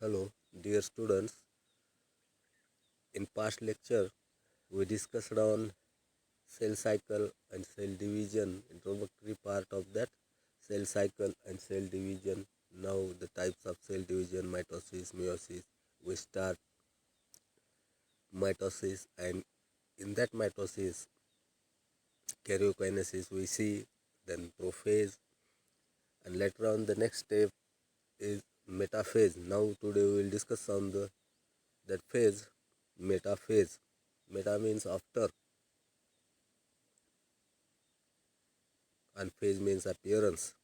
Hello, dear students. In past lecture, we discussed on cell cycle and cell division, introductory part of that cell cycle and cell division. Now the types of cell division, mitosis, meiosis. We start mitosis, and in that mitosis, karyokinesis we see, then prophase, and later on the next step is metaphase. Now today we will discuss on that phase, metaphase. Meta means after, and phase means appearance.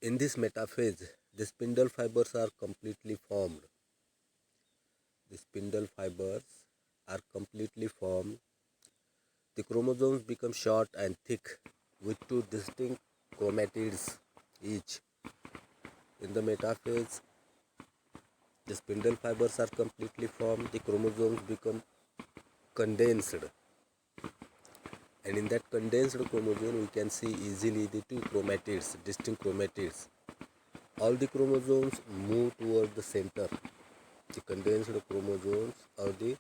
In this metaphase, the spindle fibers are completely formed. The spindle fibers are completely formed. The chromosomes become short and thick with two distinct chromatids each. In the metaphase, the spindle fibers are completely formed. The chromosomes become condensed. And in that condensed chromosome, we can see easily the two chromatids, distinct chromatids. All the chromosomes move toward the center. The condensed chromosomes are the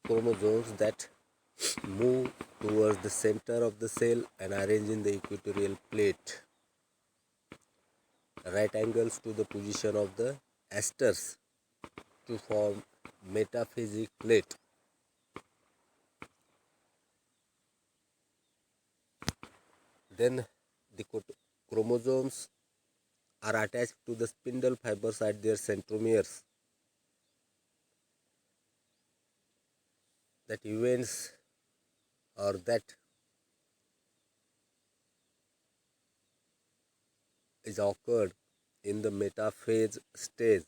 chromosomes that move towards the center of the cell and arrange in the equatorial plate, right angles to the position of the asters to form metaphasic plate. Then the chromosomes are attached to the spindle fibers at their centromeres. That events or that is occurred in the metaphase stage.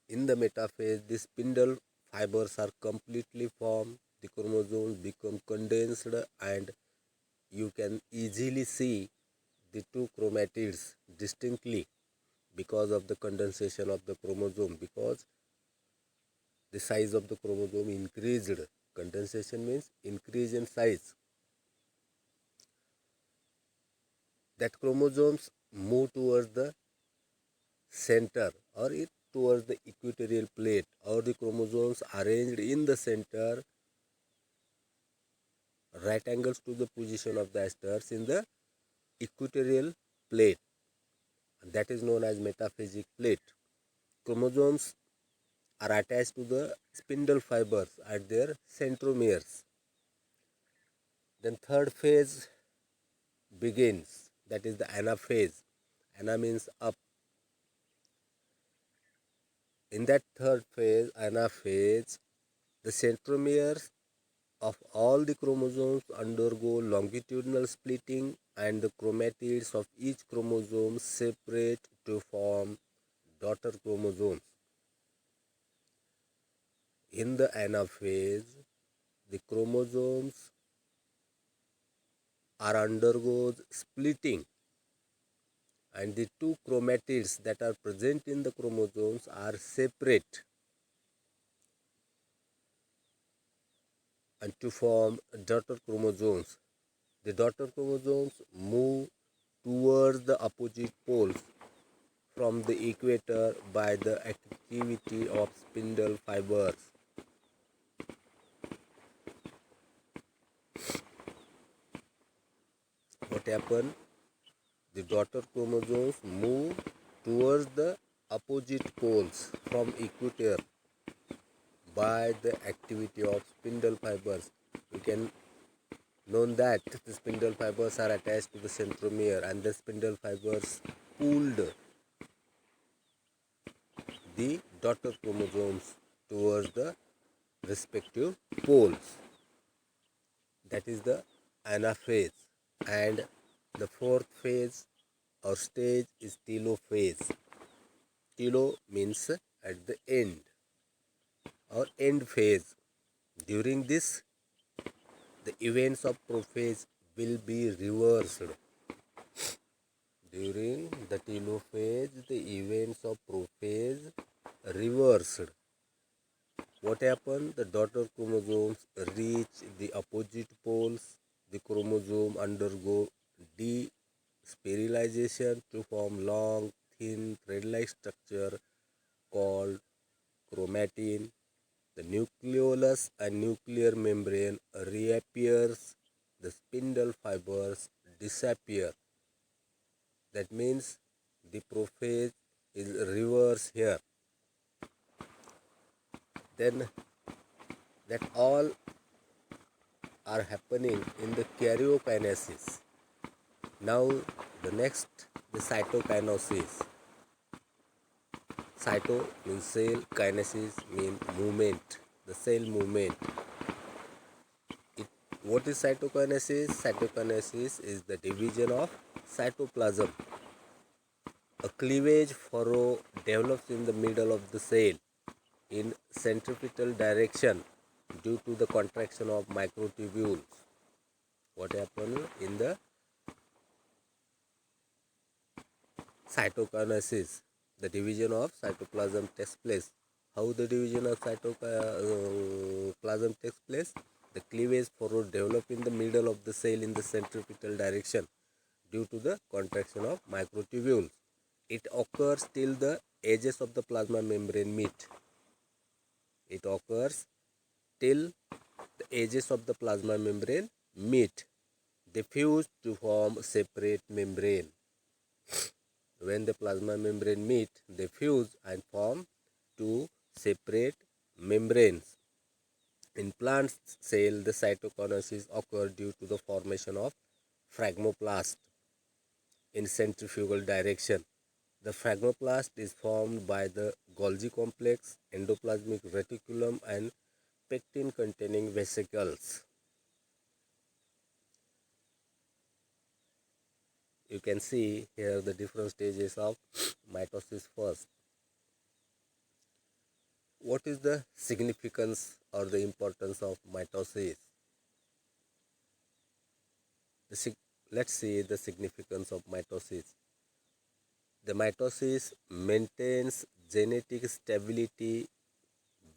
In the metaphase, the spindle fibers are completely formed, the chromosomes become condensed, and you can easily see the two chromatids distinctly because of the condensation of the chromosome, because the size of the chromosome increased. Condensation means increase in size. That chromosomes move towards the center or towards the equatorial plate, or the chromosomes arranged in the center, right angles to the position of the asters in the equatorial plate. That is known as metaphasic plate. Chromosomes are attached to the spindle fibers at their centromeres. Then third phase begins, that is the anaphase. Ana means up. In that third phase, anaphase, the centromeres of all the chromosomes undergo longitudinal splitting, and the chromatids of each chromosome separate to form daughter chromosomes. In the anaphase, the chromosomes are undergoes splitting, and the two chromatids that are present in the chromosomes are separate and to form daughter chromosomes. The daughter chromosomes move towards the opposite poles from the equator by the activity of spindle fibers. What happens? The daughter chromosomes move towards the opposite poles from equator by the activity of spindle fibers. We can know that the spindle fibers are attached to the centromere, and the spindle fibers pulled the daughter chromosomes towards the respective poles. That is the anaphase. And the fourth phase or stage is telophase. Telo means at the end or end phase. During this, the events of prophase will be reversed. During the telophase, the events of prophase reversed. What happened? The daughter chromosomes reach the opposite poles. The chromosome undergo spiralization to form long, thin, thread-like structure called chromatin. The nucleolus and nuclear membrane reappears. The spindle fibers disappear. That means the prophase is reverse here. Then that all are happening in the karyokinesis. Now the next, the cytokinosis. Cyto means cell, kinesis means movement, the cell movement. What is cytokinesis? Cytokinesis is the division of cytoplasm. A cleavage furrow develops in the middle of the cell in centripetal direction due to the contraction of microtubules. What happens in the cytokinesis? The division of cytoplasm takes place. How the division of cytoplasm takes place? The cleavage furrow develops in the middle of the cell in the centripetal direction due to the contraction of microtubules. It occurs till the edges of the plasma membrane meet. It occurs till the edges of the plasma membrane meet. They fuse to form separate membrane. When the plasma membrane meet, they fuse and form two separate membranes. In plant cell, the cytokinesis occurs due to the formation of phragmoplast in centrifugal direction. The phragmoplast is formed by the Golgi complex, endoplasmic reticulum and pectin containing vesicles. You can see here the different stages of mitosis first. What is the significance or the importance of mitosis? Let's see the significance of mitosis. The mitosis maintains genetic stability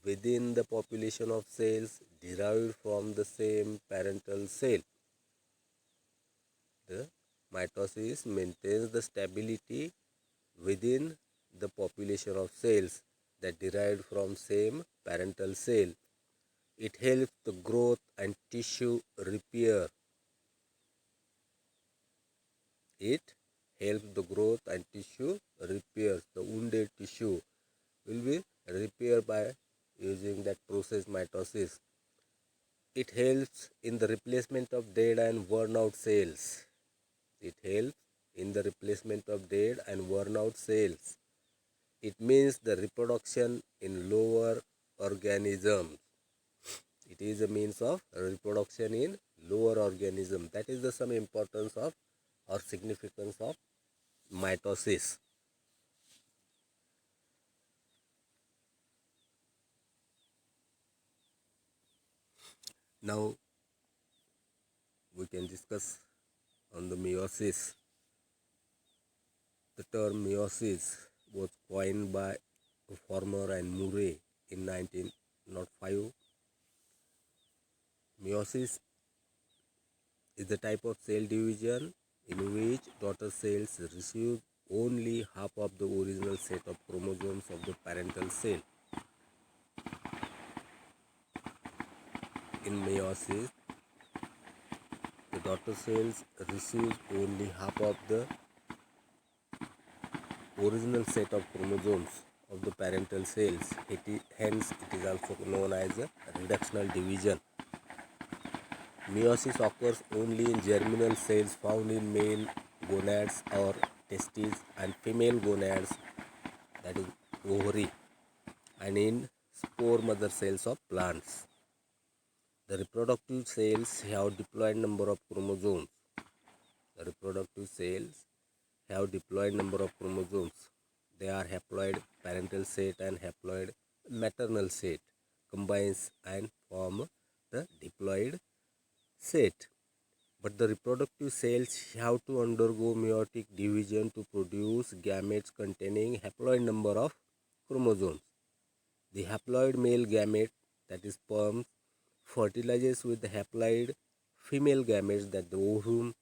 within the population of cells derived from the same parental cell. The mitosis maintains the stability within the population of cells that derived from same parental cell. It helps the growth and tissue repair. It helps the growth and tissue repair. The wounded tissue will be repaired by using that process mitosis. It helps in the replacement of dead and worn out cells. It helps in the replacement of dead and worn out cells. It means the reproduction in lower organisms. It is a means of reproduction in lower organism. That is the some importance of or significance of mitosis. Now we can discuss on the meiosis. The term meiosis was coined by Farmer and Murray in 1905. Meiosis is the type of cell division in which daughter cells receive only half of the original set of chromosomes of the parental cell. In meiosis, the daughter cells receive only half of the original set of chromosomes of the parental cells. Hence, it is also known as a reductional division. Meiosis occurs only in germinal cells found in male gonads or testes and female gonads, that is ovary, and in spore mother cells of plants. The reproductive cells have diploid number of chromosomes. The reproductive cells have diploid number of chromosomes. They are haploid parental set and haploid maternal set combines and form the diploid set. But the reproductive cells have to undergo meiotic division to produce gametes containing haploid number of chromosomes. The haploid male gamete, that is sperm, fertilizes with the haploid female gametes, that the ovum,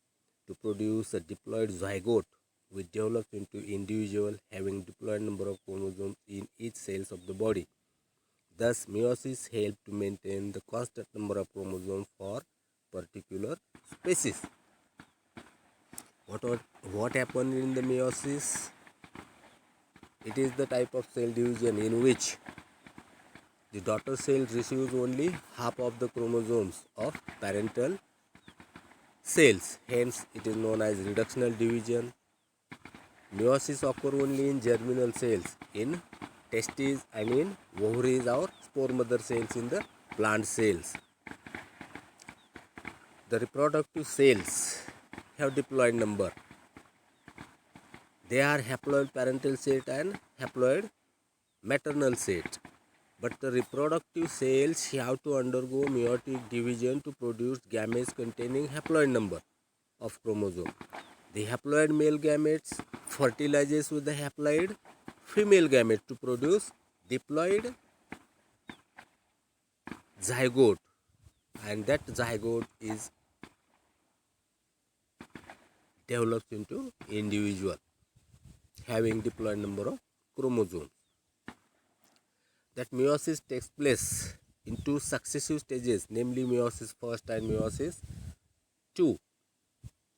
to produce a diploid zygote, which develops into individual having diploid number of chromosomes in each cells of the body. Thus, meiosis helps to maintain the constant number of chromosomes for particular species. What happened in the meiosis? It is the type of cell division in which the daughter cell receives only half of the chromosomes of parental cells. Hence, it is known as reductional division. Meiosis occurs only in germinal cells, in testes and in ovaries or spore mother cells in the plant cells. The reproductive cells have diploid number. They are haploid parental set and haploid maternal set. But the reproductive cells have to undergo meiotic division to produce gametes containing haploid number of chromosome. The haploid male gametes fertilizes with the haploid female gamete to produce diploid zygote, and that zygote is develops into individual having diploid number of chromosomes. That meiosis takes place in two successive stages, namely meiosis first and meiosis II.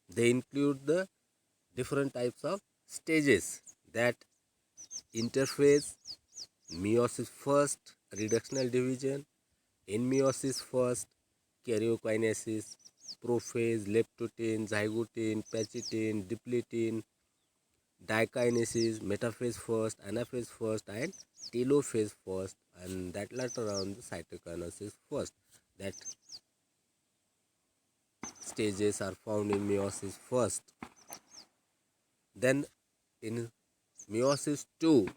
They include the different types of stages that interphase, meiosis first, reductional division, in meiosis first, karyokinesis, prophase, leptotin, zygotin, pachitin, dipletin, dikinesis, metaphase first, anaphase first, and telophase first, and that later on the cytokinesis first. That stages are found in meiosis first. Then in meiosis II,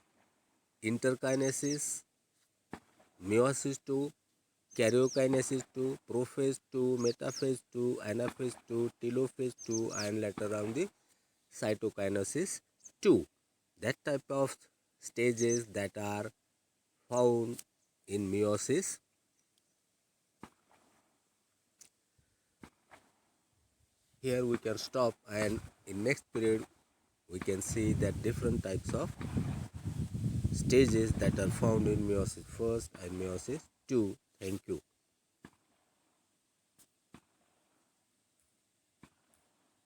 interkinesis, meiosis II, karyokinesis II, prophase II, metaphase II, anaphase II, telophase II, and later on the cytokinesis II. That type of stages that are found in meiosis. Here we can stop, and in next period we can see that different types of stages that are found in meiosis first and meiosis II. Thank you.